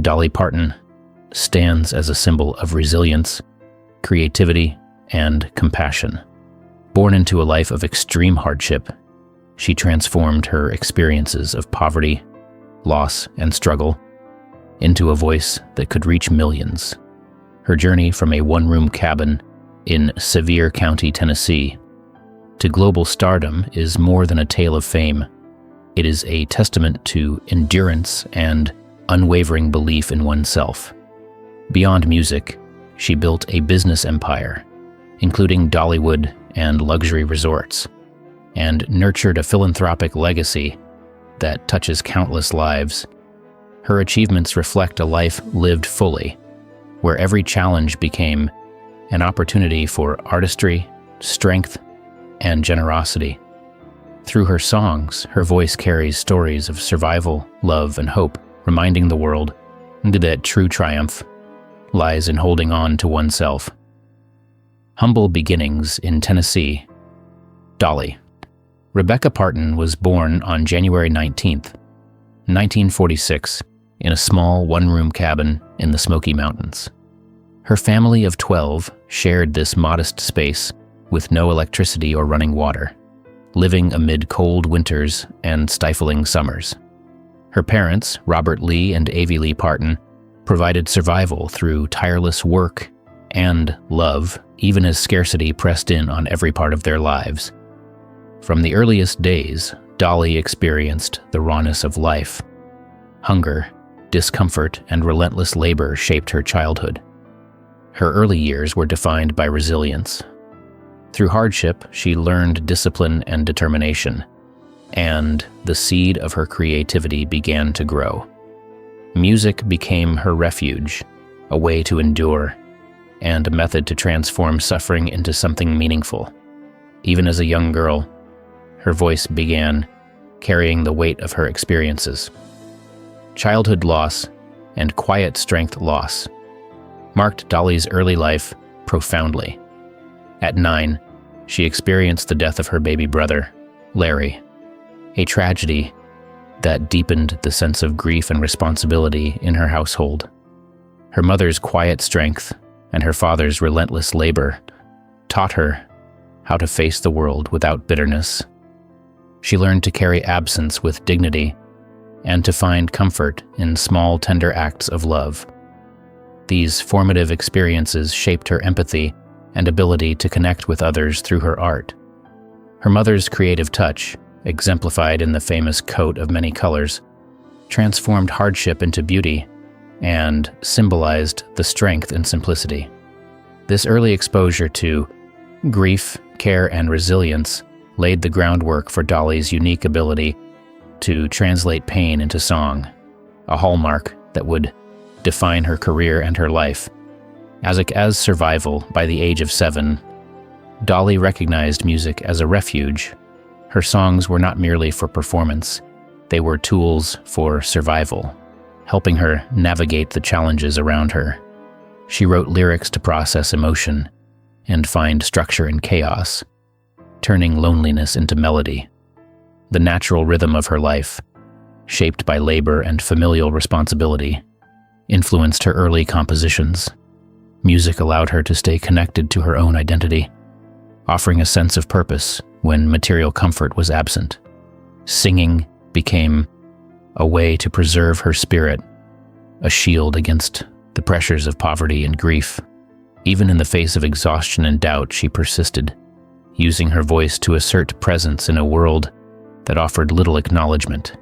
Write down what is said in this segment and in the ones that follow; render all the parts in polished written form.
Dolly Parton stands as a symbol of resilience, creativity, and compassion. Born into a life of extreme hardship, she transformed her experiences of poverty, loss, and struggle into a voice that could reach millions. Her journey from a one-room cabin in Sevier County, Tennessee, to global stardom is more than a tale of fame. It is a testament to endurance and unwavering belief in oneself. Beyond music, she built a business empire, including Dollywood and luxury resorts, and nurtured a philanthropic legacy that touches countless lives. Her achievements reflect a life lived fully, where every challenge became an opportunity for artistry, strength, and generosity. Through her songs, her voice carries stories of survival, love, and hope, reminding the world that true triumph lies in holding on to oneself. Humble beginnings in Tennessee. Dolly. Rebecca Parton was born on January 19th, 1946, in a small one-room cabin in the Smoky Mountains. Her family of 12 shared this modest space with no electricity or running water, living amid cold winters and stifling summers. Her parents, Robert Lee and Avie Lee Parton, provided survival through tireless work and love, even as scarcity pressed in on every part of their lives. From the earliest days, Dolly experienced the rawness of life. Hunger, discomfort, and relentless labor shaped her childhood. Her early years were defined by resilience. Through hardship, she learned discipline and determination, and the seed of her creativity began to grow. Music became her refuge, a way to endure, and a method to transform suffering into something meaningful. Even as a young girl, her voice began carrying the weight of her experiences. Childhood loss and quiet strength loss marked Dolly's early life profoundly. At 9, she experienced the death of her baby brother, Larry, a tragedy that deepened the sense of grief and responsibility in her household. Her mother's quiet strength and her father's relentless labor taught her how to face the world without bitterness. She learned to carry absence with dignity and to find comfort in small, tender acts of love. These formative experiences shaped her empathy and ability to connect with others through her art. Her mother's creative touch, exemplified in the famous coat of many colors, transformed hardship into beauty and symbolized the strength and simplicity. This early exposure to grief, care, and resilience laid the groundwork for Dolly's unique ability to translate pain into song, a hallmark that would define her career and her life. As survival, by the age of 7, Dolly recognized music as a refuge. Her songs were not merely for performance, they were tools for survival, helping her navigate the challenges around her. She wrote lyrics to process emotion and find structure in chaos, turning loneliness into melody. The natural rhythm of her life, shaped by labor and familial responsibility, influenced her early compositions. Music allowed her to stay connected to her own identity, offering a sense of purpose when material comfort was absent. Singing became a way to preserve her spirit, a shield against the pressures of poverty and grief. Even in the face of exhaustion and doubt, she persisted, using her voice to assert presence in a world that offered little acknowledgement.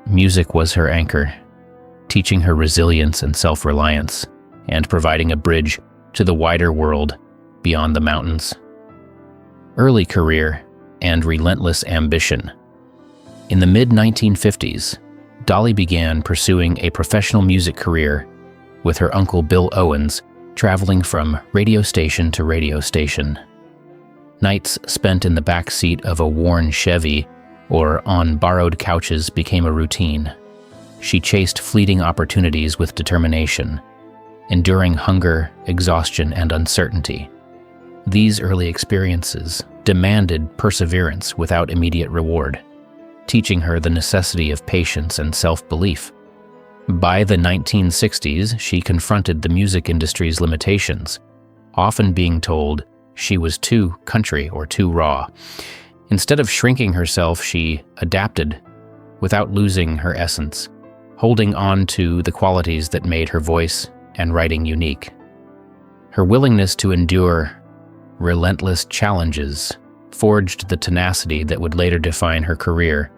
Music was her anchor, teaching her resilience and self-reliance, and providing a bridge to the wider world beyond the mountains. Early career and relentless ambition. In the mid-1950s, Dolly began pursuing a professional music career with her uncle Bill Owens, traveling from radio station to radio station. Nights spent in the back seat of a worn Chevy or on borrowed couches became a routine. She chased fleeting opportunities with determination, enduring hunger, exhaustion, and uncertainty. These early experiences demanded perseverance without immediate reward, teaching her the necessity of patience and self-belief. By the 1960s, she confronted the music industry's limitations, often being told she was too country or too raw. Instead of shrinking herself, she adapted without losing her essence, holding on to the qualities that made her voice and writing unique. Her willingness to endure relentless challenges forged the tenacity that would later define her career,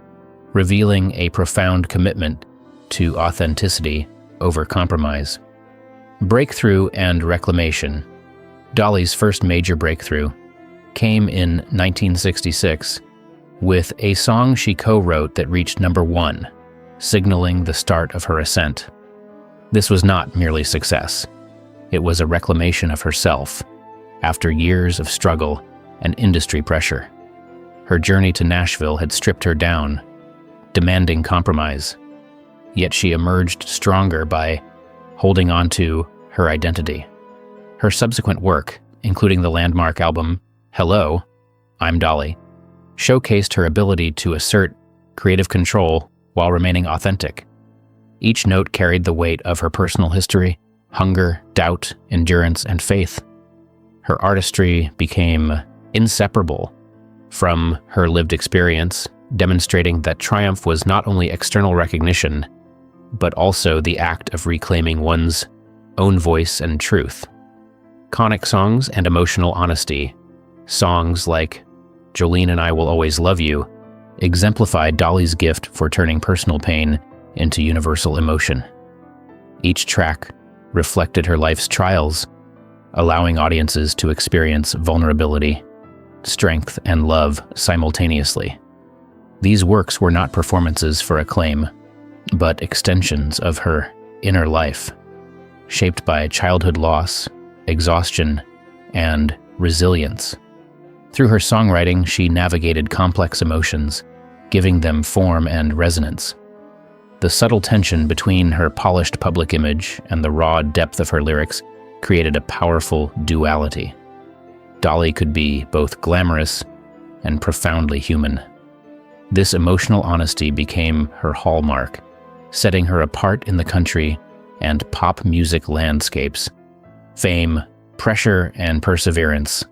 revealing a profound commitment to authenticity over compromise. Breakthrough and reclamation. Dolly's first major breakthrough came in 1966 with a song she co-wrote that reached #1, signaling the start of her ascent. This was not merely success. It was a reclamation of herself after years of struggle and industry pressure. Her journey to Nashville had stripped her down, demanding compromise. Yet she emerged stronger by holding on to her identity. Her subsequent work, including the landmark album Hello, I'm Dolly, showcased her ability to assert creative control while remaining authentic. Each note carried the weight of her personal history, hunger, doubt, endurance, and faith. Her artistry became inseparable from her lived experience, demonstrating that triumph was not only external recognition, but also the act of reclaiming one's own voice and truth. Iconic songs and emotional honesty. Songs like Jolene and I Will Always Love You exemplified Dolly's gift for turning personal pain into universal emotion. Each track reflected her life's trials, allowing audiences to experience vulnerability, strength, and love simultaneously. These works were not performances for acclaim, but extensions of her inner life, shaped by childhood loss, exhaustion, and resilience. Through her songwriting, she navigated complex emotions, giving them form and resonance. The subtle tension between her polished public image and the raw depth of her lyrics created a powerful duality. Dolly could be both glamorous and profoundly human. This emotional honesty became her hallmark, setting her apart in the country and pop music landscapes. Fame, pressure, and perseverance.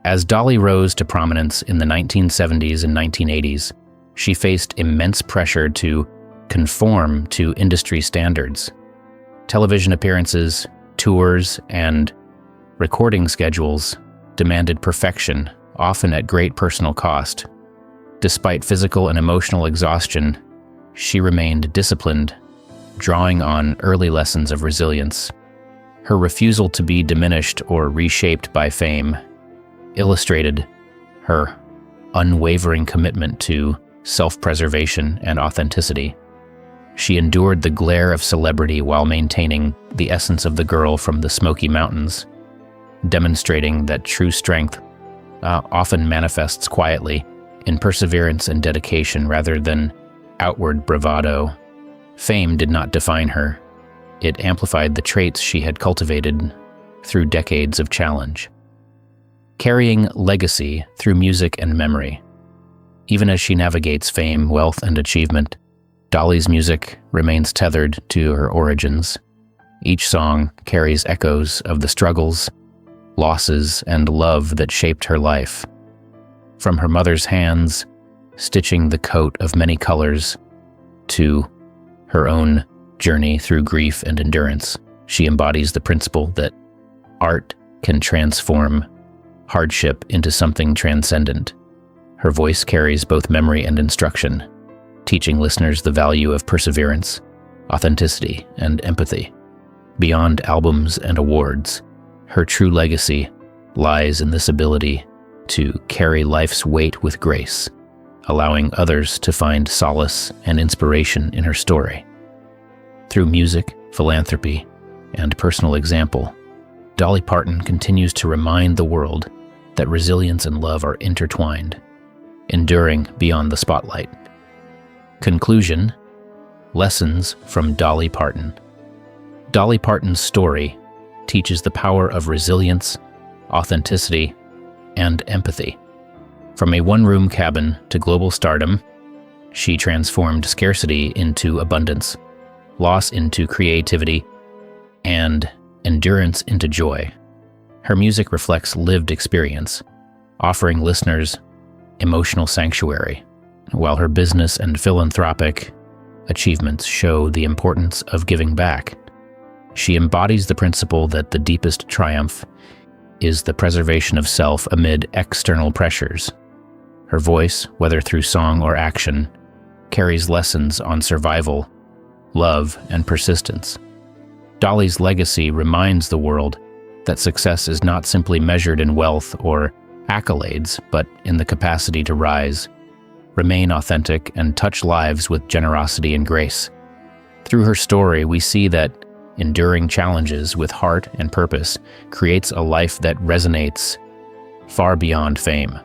As Dolly rose to prominence in the 1970s and 1980s, she faced immense pressure to conform to industry standards. Television appearances, tours, and recording schedules demanded perfection, often at great personal cost. Despite physical and emotional exhaustion, she remained disciplined, drawing on early lessons of resilience. Her refusal to be diminished or reshaped by fame illustrated her unwavering commitment to self-preservation and authenticity. She endured the glare of celebrity while maintaining the essence of the girl from the Smoky Mountains, demonstrating that true strength often manifests quietly in perseverance and dedication rather than outward bravado. Fame did not define her. It amplified the traits she had cultivated through decades of challenge. Carrying legacy through music and memory. Even as she navigates fame, wealth, and achievement, Dolly's music remains tethered to her origins. Each song carries echoes of the struggles, losses, and love that shaped her life. From her mother's hands, stitching the coat of many colors, to her own journey through grief and endurance, she embodies the principle that art can transform hardship into something transcendent. Her voice carries both memory and instruction, teaching listeners the value of perseverance, authenticity, and empathy. Beyond albums and awards, her true legacy lies in this ability to carry life's weight with grace, allowing others to find solace and inspiration in her story. Through music, philanthropy, and personal example, Dolly Parton continues to remind the world that resilience and love are intertwined, enduring beyond the spotlight. Conclusion: lessons from Dolly Parton. Dolly Parton's story teaches the power of resilience, authenticity, and empathy. From a one-room cabin to global stardom, she transformed scarcity into abundance, loss into creativity, and endurance into joy. Her music reflects lived experience, offering listeners emotional sanctuary, while her business and philanthropic achievements show the importance of giving back. She embodies the principle that the deepest triumph is the preservation of self amid external pressures. Her voice, whether through song or action, carries lessons on survival, love, and persistence. Dolly's legacy reminds the world that success is not simply measured in wealth or accolades, but in the capacity to rise, remain authentic, and touch lives with generosity and grace. Through her story, we see that enduring challenges with heart and purpose creates a life that resonates far beyond fame.